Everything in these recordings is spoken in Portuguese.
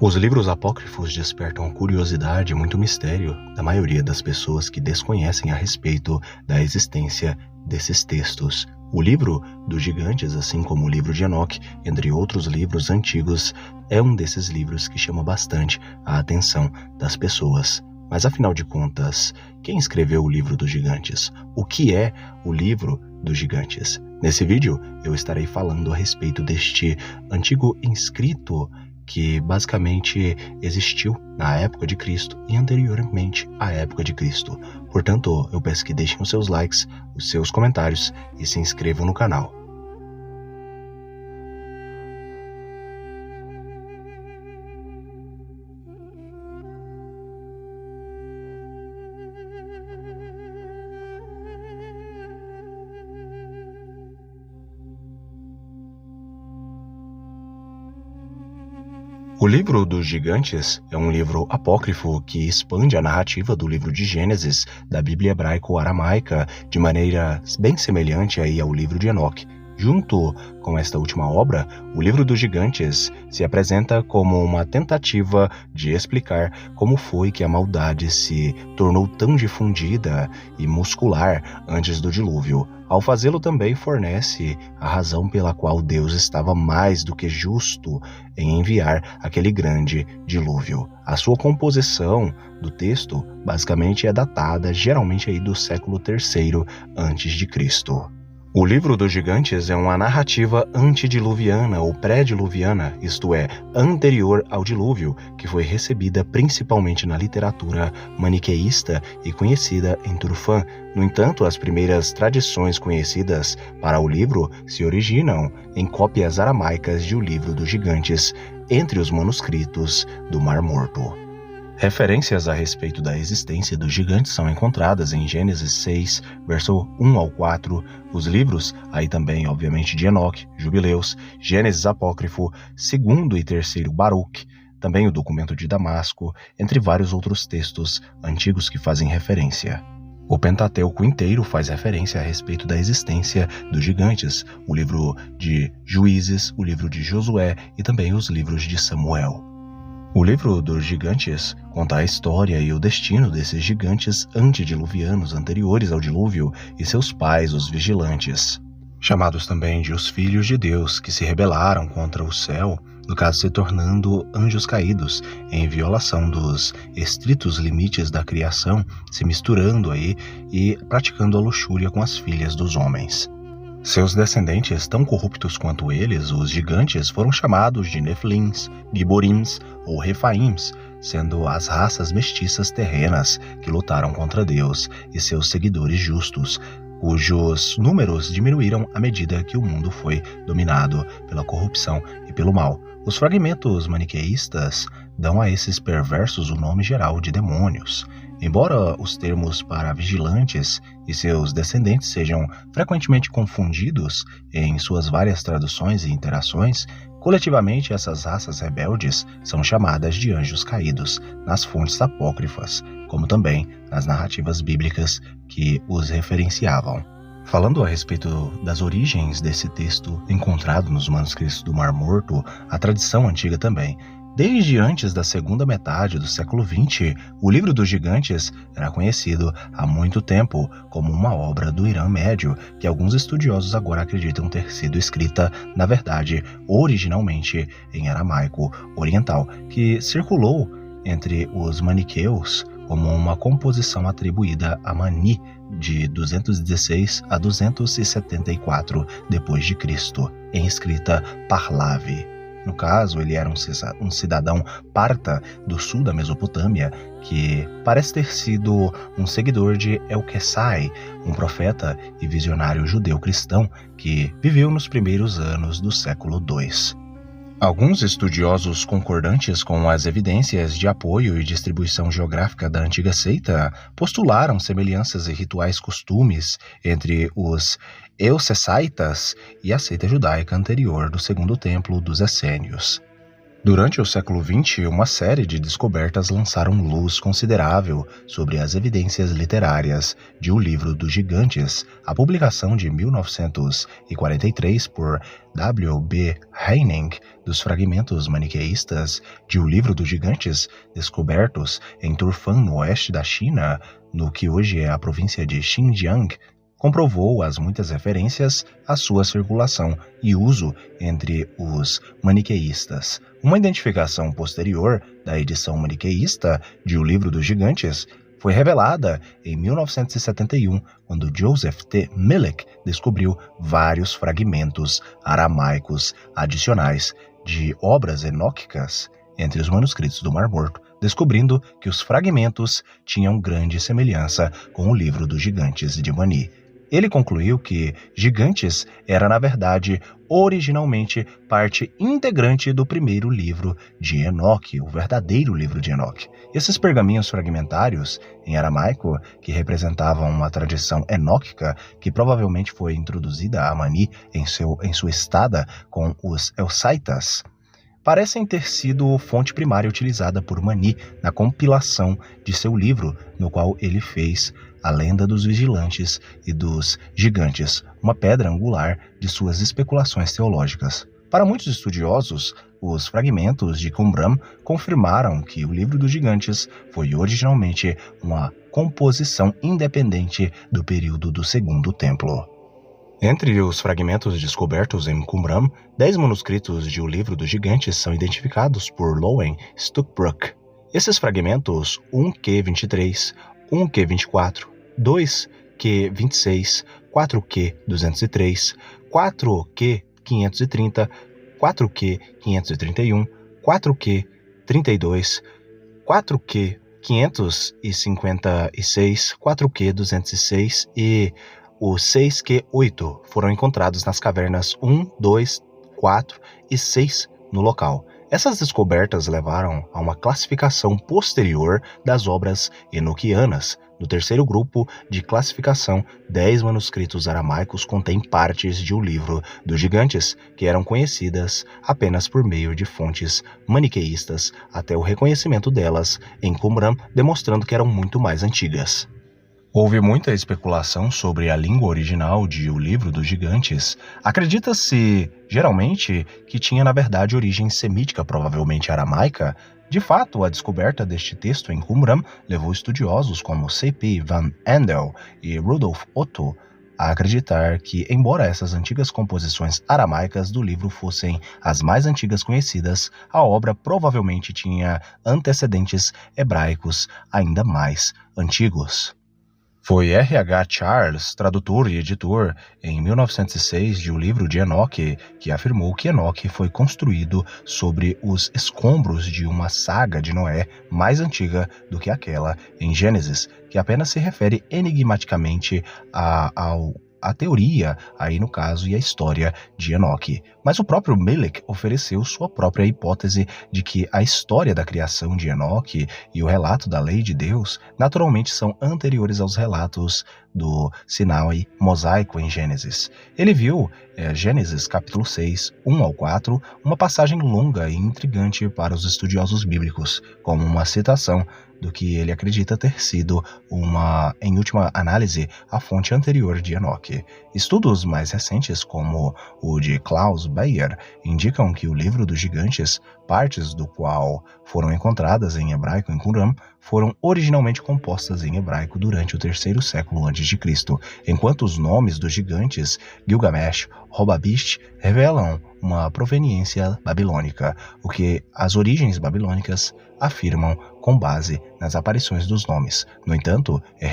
Os livros apócrifos despertam curiosidade e muito mistério da maioria das pessoas que desconhecem a respeito da existência desses textos. O livro dos gigantes, assim como o livro de Enoque, entre outros livros antigos, é um desses livros que chama bastante a atenção das pessoas. Mas afinal de contas, quem escreveu o livro dos gigantes? O que é o livro dos gigantes? Nesse vídeo eu estarei falando a respeito deste antigo inscrito que basicamente existiu na época de Cristo e anteriormente à época de Cristo. Portanto, eu peço que deixem os seus likes, os seus comentários e se inscrevam no canal. O livro dos gigantes é um livro apócrifo que expande a narrativa do livro de Gênesis da Bíblia hebraico-aramaica de maneira bem semelhante aí ao livro de Enoque. Junto com esta última obra, o livro dos gigantes se apresenta como uma tentativa de explicar como foi que a maldade se tornou tão difundida e muscular antes do dilúvio. Ao fazê-lo também fornece a razão pela qual Deus estava mais do que justo em enviar aquele grande dilúvio. A sua composição do texto basicamente é datada geralmente aí do século III a.C. O livro dos gigantes é uma narrativa antediluviana ou pré-diluviana, isto é, anterior ao dilúvio, que foi recebida principalmente na literatura maniqueísta e conhecida em Turfã. No entanto, as primeiras tradições conhecidas para o livro se originam em cópias aramaicas de O Livro dos Gigantes, entre os manuscritos do Mar Morto. Referências a respeito da existência dos gigantes são encontradas em Gênesis 6, verso 1 ao 4, os livros, aí também, obviamente, de Enoque, Jubileus, Gênesis Apócrifo, 2º e 3º Baruque, também o documento de Damasco, entre vários outros textos antigos que fazem referência. O Pentateuco inteiro faz referência a respeito da existência dos gigantes, o livro de Juízes, o livro de Josué e também os livros de Samuel. O livro dos gigantes conta a história e o destino desses gigantes antediluvianos anteriores ao dilúvio e seus pais, os vigilantes, chamados também de os filhos de Deus, que se rebelaram contra o céu, no caso se tornando anjos caídos, em violação dos estritos limites da criação, se misturando aí e praticando a luxúria com as filhas dos homens. Seus descendentes, tão corruptos quanto eles, os gigantes, foram chamados de Nefilins, Giborims ou Refaims, sendo as raças mestiças terrenas que lutaram contra Deus e seus seguidores justos, cujos números diminuíram à medida que o mundo foi dominado pela corrupção e pelo mal. Os fragmentos maniqueístas dão a esses perversos o nome geral de demônios. Embora os termos para vigilantes e seus descendentes sejam frequentemente confundidos em suas várias traduções e interações, coletivamente essas raças rebeldes são chamadas de anjos caídos nas fontes apócrifas, como também nas narrativas bíblicas que os referenciavam. Falando a respeito das origens desse texto encontrado nos manuscritos do Mar Morto, a tradição antiga também. Desde antes da segunda metade do século XX, o Livro dos Gigantes era conhecido há muito tempo como uma obra do Irã Médio, que alguns estudiosos agora acreditam ter sido escrita, na verdade, originalmente em aramaico oriental, que circulou entre os maniqueus como uma composição atribuída a Mani de 216 a 274 d.C., em escrita Pahlavi. No caso, ele era um cidadão parta do sul da Mesopotâmia, que parece ter sido um seguidor de Elquessai, um profeta e visionário judeu-cristão que viveu nos primeiros anos do século II. Alguns estudiosos concordantes com as evidências de apoio e distribuição geográfica da antiga seita postularam semelhanças e rituais costumes entre os Eucessaitas e a seita judaica anterior do Segundo Templo dos Essênios. Durante o século XX, uma série de descobertas lançaram luz considerável sobre as evidências literárias de O Livro dos Gigantes. A publicação de 1943 por W. B. Haining dos fragmentos maniqueístas de O Livro dos Gigantes, descobertos em Turfan, no oeste da China, no que hoje é a província de Xinjiang, comprovou as muitas referências à sua circulação e uso entre os maniqueístas. Uma identificação posterior da edição maniqueísta de O Livro dos Gigantes foi revelada em 1971, quando Joseph T. Millick descobriu vários fragmentos aramaicos adicionais de obras enóquicas entre os manuscritos do Mar Morto, descobrindo que os fragmentos tinham grande semelhança com o Livro dos Gigantes de Mani. Ele concluiu que Gigantes era, na verdade, originalmente parte integrante do primeiro livro de Enoque, o verdadeiro livro de Enoque. Esses pergaminhos fragmentários, em aramaico, que representavam uma tradição enóquica que provavelmente foi introduzida a Mani em sua estada com os Elsaitas, parecem ter sido fonte primária utilizada por Mani na compilação de seu livro, no qual ele fez A Lenda dos Vigilantes e dos Gigantes, uma pedra angular de suas especulações teológicas. Para muitos estudiosos, os fragmentos de Qumran confirmaram que o Livro dos Gigantes foi originalmente uma composição independente do período do Segundo Templo. Entre os fragmentos descobertos em Qumran, 10 manuscritos de O Livro dos Gigantes são identificados por Lowen Stuckbrook. Esses fragmentos, 1Q23, 1Q24, 2Q26, 4Q203, 4Q530, 4Q531, 4Q32, 4Q556, 4Q206 e o 6Q8 foram encontrados nas cavernas 1, 2, 4 e 6 no local. Essas descobertas levaram a uma classificação posterior das obras enoquianas. No terceiro grupo de classificação, 10 manuscritos aramaicos contêm partes de O Livro dos Gigantes, que eram conhecidas apenas por meio de fontes maniqueístas, até o reconhecimento delas em Qumran, demonstrando que eram muito mais antigas. Houve muita especulação sobre a língua original de O Livro dos Gigantes. Acredita-se, geralmente, que tinha na verdade origem semítica, provavelmente aramaica. De fato, a descoberta deste texto em Qumran levou estudiosos como C.P. van Andel e Rudolf Otto a acreditar que, embora essas antigas composições aramaicas do livro fossem as mais antigas conhecidas, a obra provavelmente tinha antecedentes hebraicos ainda mais antigos. Foi R. H. Charles, tradutor e editor, em 1906 de O Livro de Enoque, que afirmou que Enoque foi construído sobre os escombros de uma saga de Noé mais antiga do que aquela em Gênesis, que apenas se refere enigmaticamente a teoria, aí no caso, e a história de Enoque. Mas o próprio Millick ofereceu sua própria hipótese de que a história da criação de Enoque e o relato da lei de Deus naturalmente são anteriores aos relatos do Sinai mosaico em Gênesis. Ele viu Gênesis capítulo 6, 1 ao 4, uma passagem longa e intrigante para os estudiosos bíblicos, como uma citação do que ele acredita ter sido em última análise, a fonte anterior de Enoque. Estudos mais recentes, como o de Klaus Bayer, indicam que o Livro dos Gigantes, partes do qual foram encontradas em hebraico em Qumran, foram originalmente compostas em hebraico durante o terceiro século a.C., enquanto os nomes dos gigantes, Gilgamesh, Robabist, revelam uma proveniência babilônica, o que as origens babilônicas afirmam com base nas aparições dos nomes. No entanto, é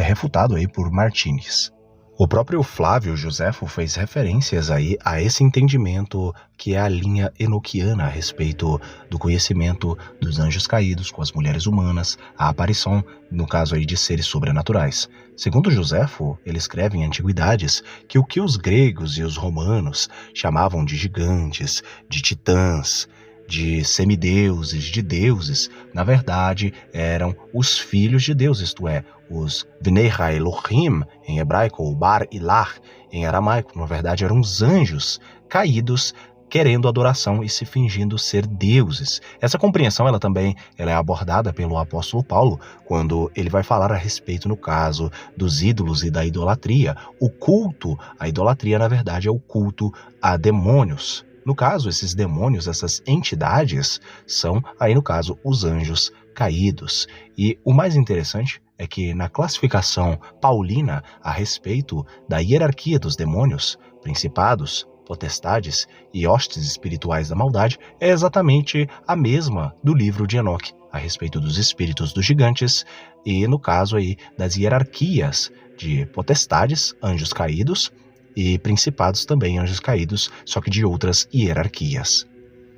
refutado aí por Martínez. O próprio Flávio Josefo fez referências aí a esse entendimento que é a linha enoquiana a respeito do conhecimento dos anjos caídos com as mulheres humanas, a aparição, no caso aí, de seres sobrenaturais. Segundo Josefo, ele escreve em Antiguidades que o que os gregos e os romanos chamavam de gigantes, de titãs, de semideuses, de deuses, na verdade eram os filhos de Deus, isto é, os Bnei Elohim, em hebraico, ou Bar Ilah, em aramaico, na verdade eram os anjos caídos querendo adoração e se fingindo ser deuses. Essa compreensão ela é abordada pelo apóstolo Paulo quando ele vai falar a respeito, no caso, dos ídolos e da idolatria. O culto à idolatria, na verdade, é o culto a demônios. No caso, esses demônios, essas entidades, são, aí no caso, os anjos caídos. E o mais interessante é que na classificação paulina a respeito da hierarquia dos demônios, principados, potestades e hostes espirituais da maldade é exatamente a mesma do livro de Enoque, a respeito dos espíritos dos gigantes e, no caso aí, das hierarquias de potestades, anjos caídos, e principados também, anjos caídos, só que de outras hierarquias.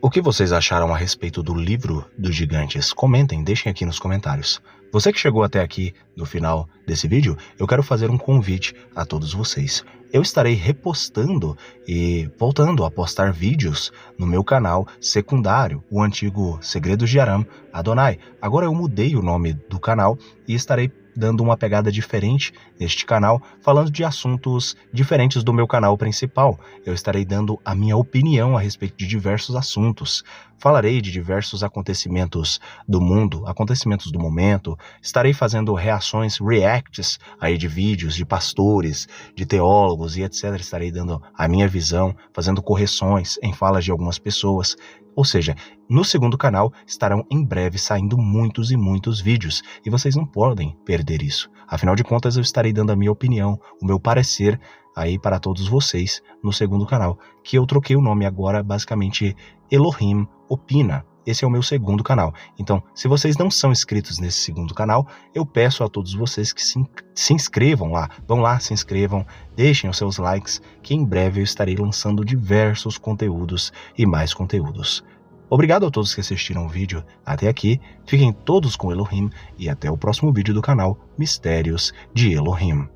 O que vocês acharam a respeito do livro dos gigantes? Comentem, deixem aqui nos comentários. Você que chegou até aqui no final desse vídeo, eu quero fazer um convite a todos vocês. Eu estarei repostando e voltando a postar vídeos no meu canal secundário, o antigo Segredos de Aram Adonai. Agora eu mudei o nome do canal e estarei dando uma pegada diferente neste canal, falando de assuntos diferentes do meu canal principal. Eu estarei dando a minha opinião a respeito de diversos assuntos. Falarei de diversos acontecimentos do mundo, acontecimentos do momento. Estarei fazendo reações, reacts aí de vídeos de pastores, de teólogos e etc. Estarei dando a minha visão, fazendo correções em falas de algumas pessoas. Ou seja, no segundo canal estarão em breve saindo muitos e muitos vídeos e vocês não podem perder isso. Afinal de contas, eu estarei dando a minha opinião, o meu parecer aí para todos vocês no segundo canal, que eu troquei o nome agora, basicamente Elohim Opina. Esse é o meu segundo canal. Então, se vocês não são inscritos nesse segundo canal, eu peço a todos vocês que se inscrevam lá. Vão lá, se inscrevam, deixem os seus likes, que em breve eu estarei lançando diversos conteúdos e mais conteúdos. Obrigado a todos que assistiram o vídeo até aqui. Fiquem todos com Elohim e até o próximo vídeo do canal Mistérios de Elohim.